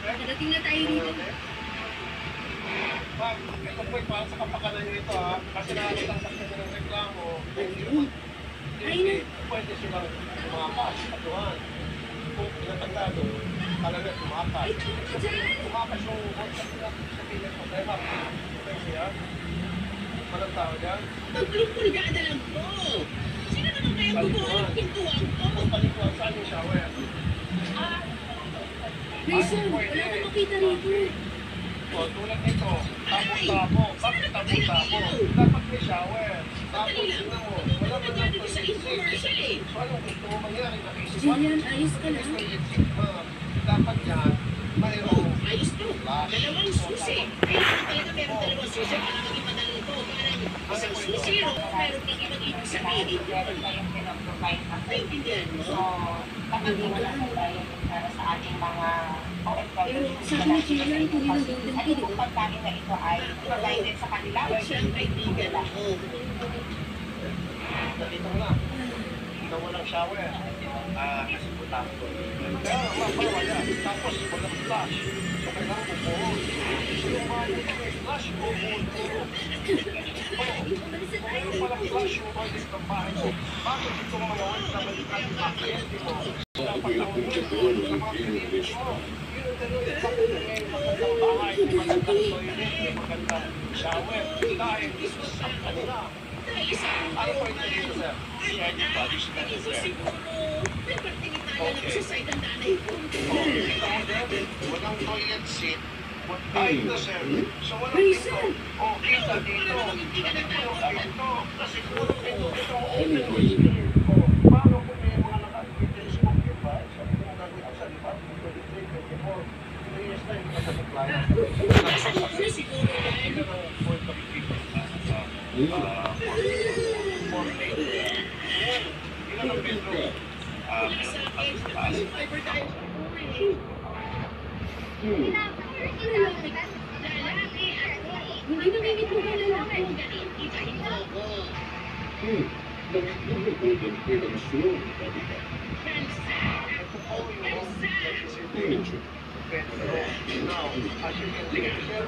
Nadating na tayo dito. Ma'am, ito po'y para sa kapakanan nyo ito ha. Kasi nakakitang sa kanya ng reklamo. Hindi pwede silang tumakas, patuhan. Kung pinatagado, talaga tumakas. Tumakas yung contact nila sa pilit mo. Kaya ma'am, ito siya. Walang tao dyan. Pagpulgada lang po. Sino naman kaya gumawa ng pintuan ko? Palikuan, saan yung shower? Grayson, wala kang makita rito. O, tulad nito, tapo-tapo. Bakit tapo-tapo? Dapat may shower. Tapos, tingnan mo, wala ba lang ito sa commercial eh. So, anong gusto mo mangyari? Julian, ayos ka na. Dapat yan, mayroong Ayos to. Dalawang susi. Kailangan talaga meron dalawang susi para maging madali ito. Parang isang susi, meron kang ibang sabihin. Naintindihan mo? So, kapag wala mo tayo para sa ating mga Pero sa akin ni Julian, kung yun ang gawin ano yung pagkain na ito ay provided sa kanila? siya ang kaibigan mo. Dito mo na. Ikaw walang shower. Kasi puta ko. Kaya, wala. Tapos, walang flash. So, kailangan mo po. So, yung mga ito may flash mo po. Kung walang flash mo po dito ng bahay mo, bakit itong mga wala na balikan ng mga kliyente mo? Dapat ang ulit mo sa mga kliyente mo. Yun ang tanong, bakit may magandang bahay, may magandang toilet, may magandang shower? Dahil ito sa kanila. Ano po ito dito, sir? Walang toilet seat. Kahit na, sir. So, walang dito. O, kita dito. Dito. Kasi kung walang dito, ito ang open space. O, paano kung may mga naka-activities mo, diba? Sabi ko, gagawin ko sa lipat. 23, 24. 3 years na yung nasa-supply. Ito na ang point of people. Ilan ang bedroom? Hindi namimit mo ka lalaki. Now, as you can see, sir,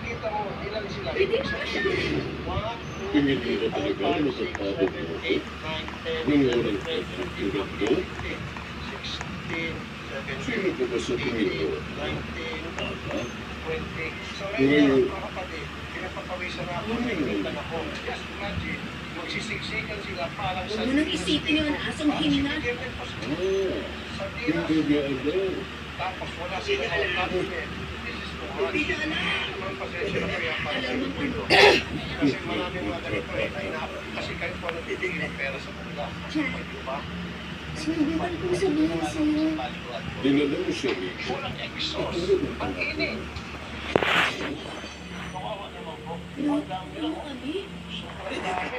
kita mo, ilan sila? Pwede na siya. 1, 2, 3, 4, 5, 6, 7, 8, 9, 10, 11, 12, 13, 14, 15, 16, 17, 18, 19, 20. So, ngayon, mga kapatid, pinapapawisan na ako, nagkitan ako. Just imagine, magsisiksikan sila parang sa... Huwag mo nang isipin yun, asong hina. Sa dinas. Tapos wala sila ng cabinet. This is too much. Hindi na alam. Ang pasensya na kaya para sa ito. Kasi maraming mga ganito eh. Kasi kayo po natitigil ng pera sa kanila. Di ba? Sinabihan ko sabihin sa'yo. Dinala mo siya eh. Walang exhaust. Ang init. Kawawa naman po. Ano kami? Sobrang dami.